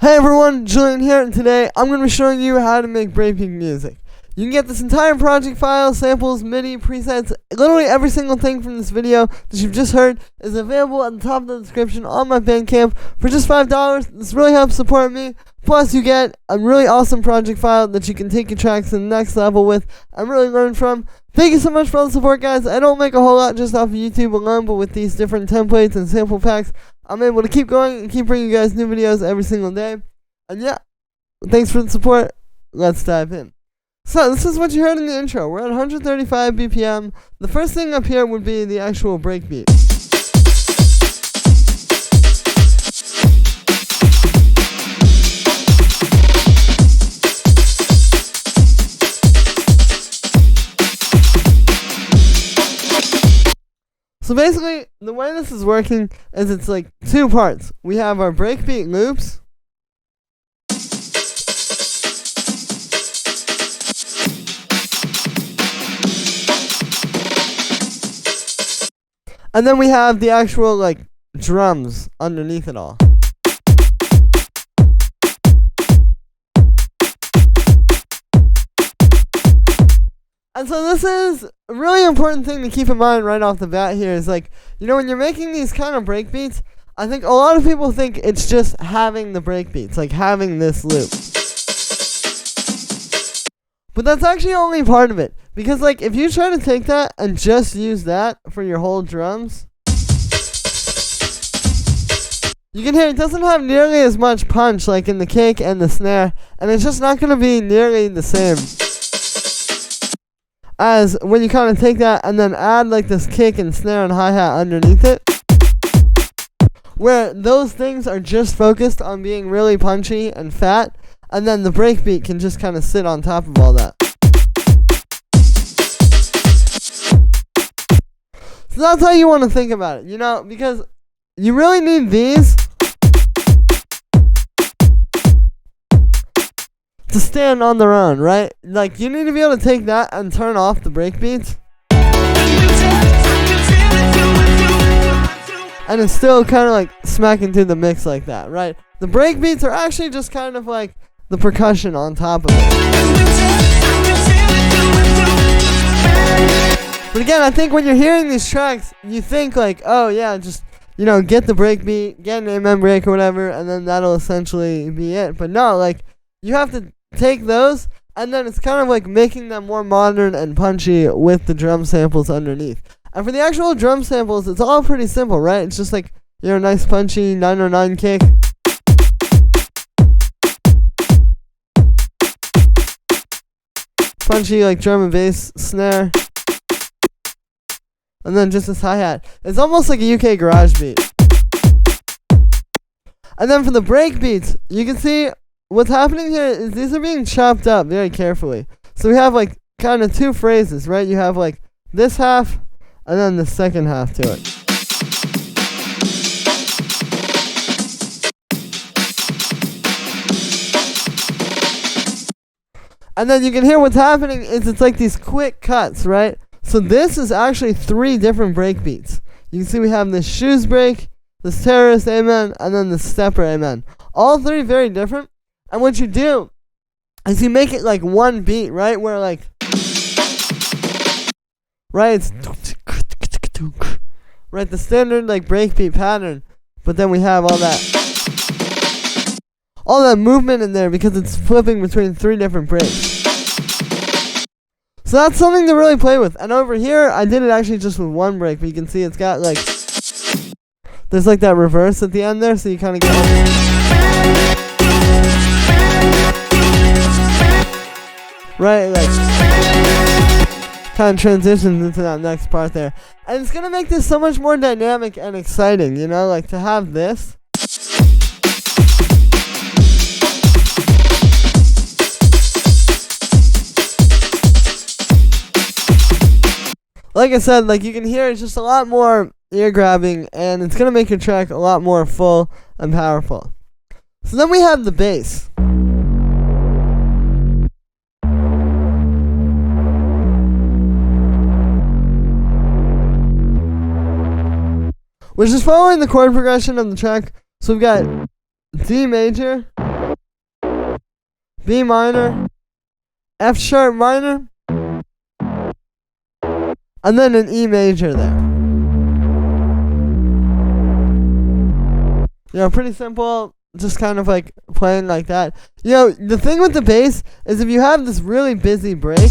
Hey everyone, Julian here, and today I'm going to be showing you how to make breakbeat music. You can get this entire project file, samples, MIDI, presets, literally every single thing from this video that you've just heard is available at the top of the description on my Bandcamp for just $5. This really helps support me. Plus, you get a really awesome project file that you can take your tracks to the next level with and really learn from. Thank you so much for all the support, guys. I don't make a whole lot just off of YouTube alone, but with these different templates and sample packs, I'm able to keep going and keep bringing you guys new videos every single day. And yeah, thanks for the support. Let's dive in. So this is what you heard in the intro. We're at 135 BPM. The first thing up here would be the actual breakbeat. So basically, the way this is working is it's like two parts. We have our breakbeat loops. And then we have the actual like drums underneath it all. And so this is a really important thing to keep in mind right off the bat here is like, you know, when you're making these kind of breakbeats, I think a lot of people think it's just having the breakbeats, like having this loop. But that's actually only part of it. Because like if you try to take that and just use that for your whole drums, you can hear it doesn't have nearly as much punch like in the kick and the snare, and it's just not going to be nearly the same as when you kind of take that and then add like this kick and snare and hi-hat underneath it, where those things are just focused on being really punchy and fat, and then the breakbeat can just kind of sit on top of all that. So that's how you want to think about it, you know, because you really need these to stand on their own, right? Like, you need to be able to take that and turn off the breakbeats, and it's still kind of like smacking through the mix like that, right? The breakbeats are actually just kind of like the percussion on top of it. But again, I think when you're hearing these tracks, you think like, oh yeah, just, you know, get the breakbeat, get an amen break or whatever, and then that'll essentially be it. But no, like, you have to take those, and then it's kind of like making them more modern and punchy with the drum samples underneath. And for the actual drum samples, it's all pretty simple, right? It's just like, you know, a nice punchy 909 kick. Punchy like drum and bass snare. And then just this hi-hat. It's almost like a UK garage beat. And then for the break beats, you can see what's happening here is these are being chopped up very carefully. So we have like kind of two phrases, right? You have like this half and then the second half to it. And then you can hear what's happening is it's like these quick cuts, right? So this is actually three different break beats. You can see we have this shoes break, this terrorist amen, and then the stepper amen. All three very different. And what you do is you make it like one beat, right? Where like, right, it's right, the standard like breakbeat pattern. But then we have all that movement in there because it's flipping between three different breaks. So that's something to really play with. And over here, I did it actually just with one break, but you can see it's got like, there's like that reverse at the end there, so you kind of get right, like kind of transitions into that next part there. And it's going to make this so much more dynamic and exciting, you know, like to have this. Like I said, like you can hear it's just a lot more ear grabbing, and it's gonna make your track a lot more full and powerful. So then we have the bass. Which is following the chord progression of the track. So we've got D major, B minor, F sharp minor, and then an E major there. You know, pretty simple, just kind of like playing like that. You know, the thing with the bass is if you have this really busy break,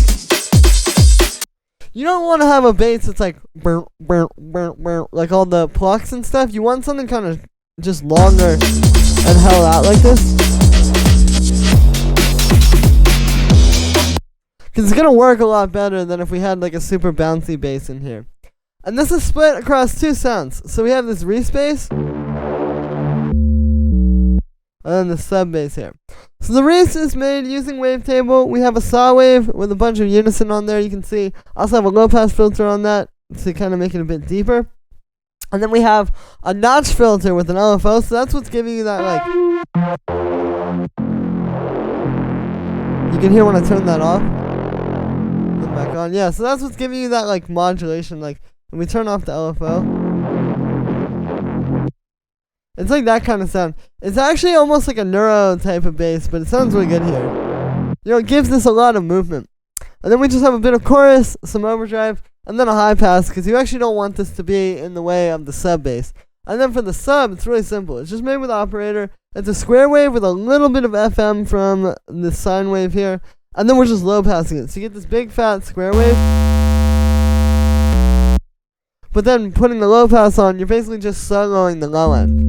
you don't want to have a bass that's like like all the plucks and stuff. You want something kind of just longer and held out like this. Because it's going to work a lot better than if we had like a super bouncy bass in here. And this is split across two sounds. So we have this respace and then the sub bass here. So the res is made using wavetable. We have a saw wave with a bunch of unison on there. You can see I also have a low pass filter on that to kind of make it a bit deeper. And then we have a notch filter with an LFO. So that's what's giving you that like. You can hear when I turn that off. Put it back on. Yeah, so that's what's giving you that like modulation. Like when we turn off the LFO. It's like that kind of sound. It's actually almost like a neuro type of bass, but it sounds really good here. You know, it gives this a lot of movement. And then we just have a bit of chorus, some overdrive, and then a high pass, because you actually don't want this to be in the way of the sub bass. And then for the sub, it's really simple. It's just made with operator. It's a square wave with a little bit of FM from the sine wave here. And then we're just low passing it. So you get this big fat square wave. But then putting the low pass on, you're basically just soloing the low end.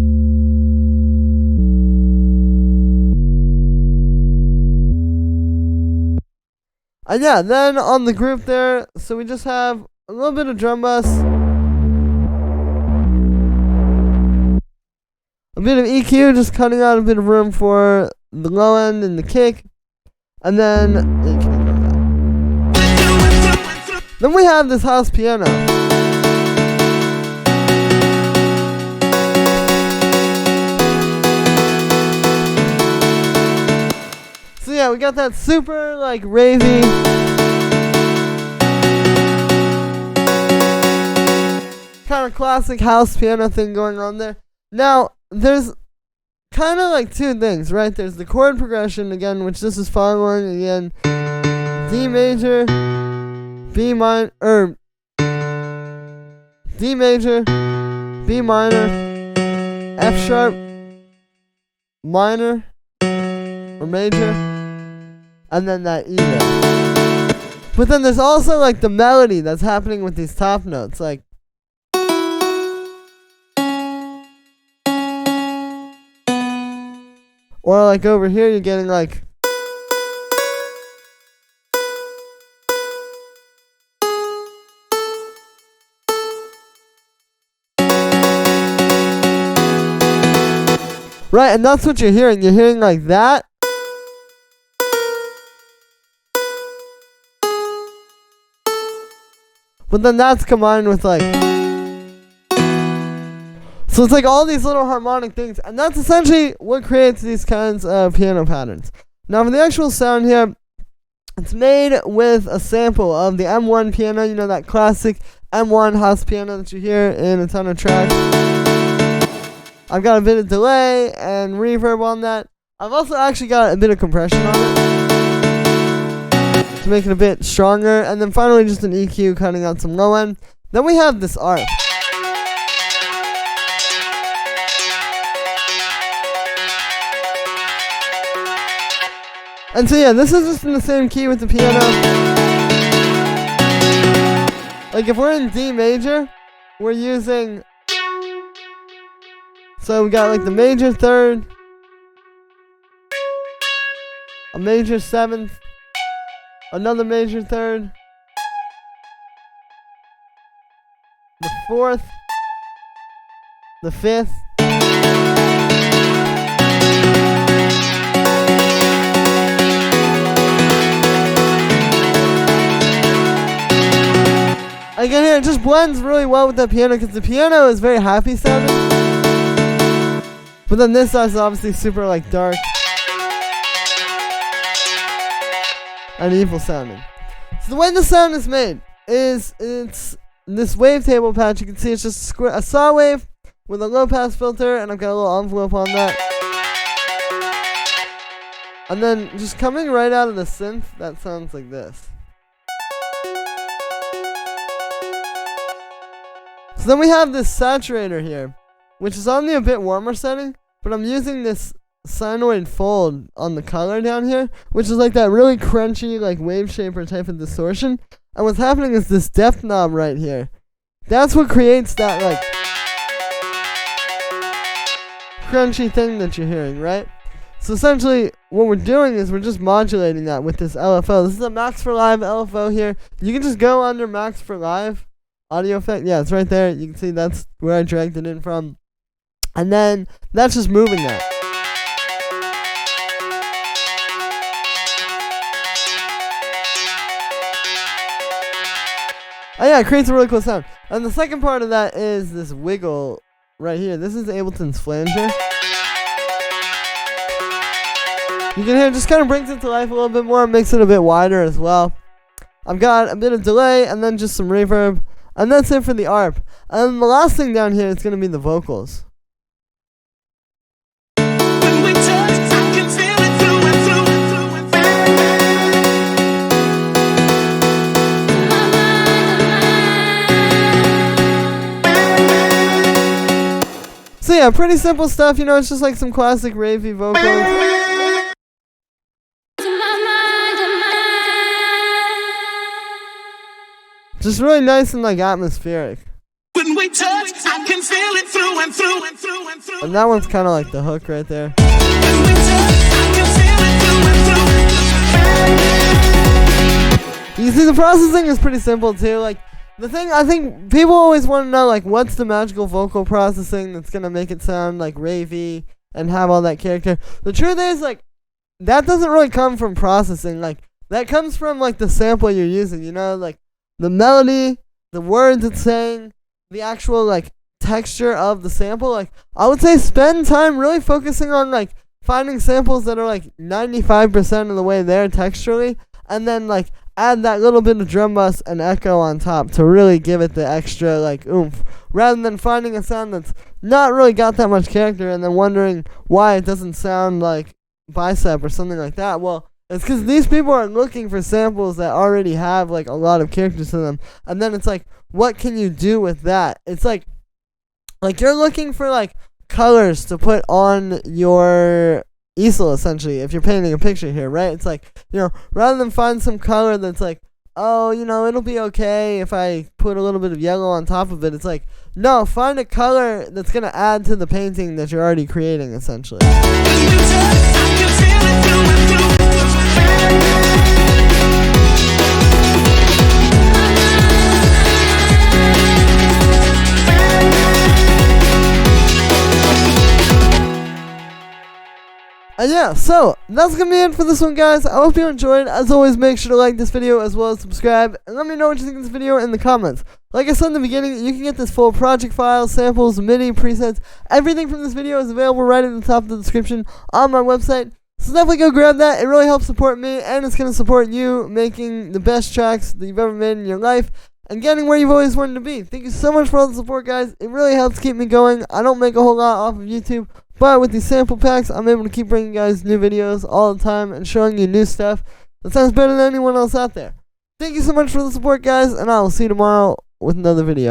And yeah, then on the group there, so we just have a little bit of drum bass, a bit of EQ, just cutting out a bit of room for the low end and the kick, and then you can ignore that. Then we have this house piano. So yeah, we got that super like ravey kind of classic house piano thing going on there. Now, there's kind of like two things, right? There's the chord progression again, which this is following again. D major, B minor, or D major, B minor, F sharp, minor, or major, and then that E there. But then there's also like the melody that's happening with these top notes, like or like over here you're getting like right, and that's what you're hearing. You're hearing like that. But then that's combined with like, so it's like all these little harmonic things, and that's essentially what creates these kinds of piano patterns. Now for the actual sound here, it's made with a sample of the M1 piano, you know, that classic M1 house piano that you hear in a ton of tracks. I've got a bit of delay and reverb on that. I've also actually got a bit of compression on it to make it a bit stronger. And then finally just an EQ cutting out some low end. Then we have this ARP. And so yeah, this is just in the same key with the piano. Like if we're in D major, we're using, so we got like the major third, a major seventh, another major third, the fourth, the fifth, again here, it just blends really well with the piano because the piano is very happy sounding. But then this side is obviously super like dark and evil sounding. So the way the sound is made is it's this wavetable patch. You can see it's just a saw wave with a low pass filter, and I've got a little envelope on that. And then just coming right out of the synth, that sounds like this. So then we have this saturator here, which is on the a bit warmer setting, but I'm using this sinoid fold on the color down here, which is like that really crunchy, like wave shaper type of distortion. And what's happening is this depth knob right here. That's what creates that like crunchy thing that you're hearing, right? So essentially, what we're doing is we're just modulating that with this LFO. This is a Max for Live LFO here. You can just go under Max for Live audio effect. Yeah, it's right there. You can see that's where I dragged it in from. And then that's just moving that. Oh yeah, it creates a really cool sound. And the second part of that is this wiggle right here. This is Ableton's flanger. You can hear it just kind of brings it to life a little bit more, makes it a bit wider as well. I've got a bit of delay and then just some reverb. And that's it for the ARP. And then the last thing down here is going to be the vocals. So yeah, pretty simple stuff, you know, it's just like some classic ravey vocals. Just really nice and like atmospheric. When we touch, I can feel it through and through and through and through. And that one's kind of like the hook right there. When we touch, I can feel it through and through. You see, the processing is pretty simple too. Like, the thing, I think people always want to know, like, what's the magical vocal processing that's going to make it sound, like, ravey and have all that character. The truth is, like, that doesn't really come from processing. Like, that comes from, like, the sample you're using, you know? Like, the melody, the words it's saying, the actual, like, texture of the sample. Like, I would say spend time really focusing on, like, finding samples that are, like, 95% of the way there texturally. And then, like, add that little bit of drum bus and echo on top to really give it the extra, like, oomph. Rather than finding a sound that's not really got that much character and then wondering why it doesn't sound like Bicep or something like that. Well, it's because these people are looking for samples that already have, like, a lot of characters to them. And then it's like, what can you do with that? It's like you're looking for, like, colors to put on your easel, essentially, if you're painting a picture here, right? It's like, you know, rather than find some color that's like, oh, you know, it'll be okay if I put a little bit of yellow on top of it. It's like, no, find a color that's going to add to the painting that you're already creating, essentially. And yeah, so that's gonna be it for this one, guys. I hope you enjoyed. As always, make sure to like this video as well as subscribe, and let me know what you think of this video in the comments. Like I said in the beginning, you can get this full project file, samples, MIDI, presets, everything from this video is available right at the top of the description on my website. So definitely go grab that. It really helps support me, and it's gonna support you making the best tracks that you've ever made in your life and getting where you've always wanted to be. Thank you so much for all the support, guys. It really helps keep me going. I don't make a whole lot off of YouTube, but with these sample packs, I'm able to keep bringing you guys new videos all the time and showing you new stuff that sounds better than anyone else out there. Thank you so much for the support, guys, and I will see you tomorrow with another video.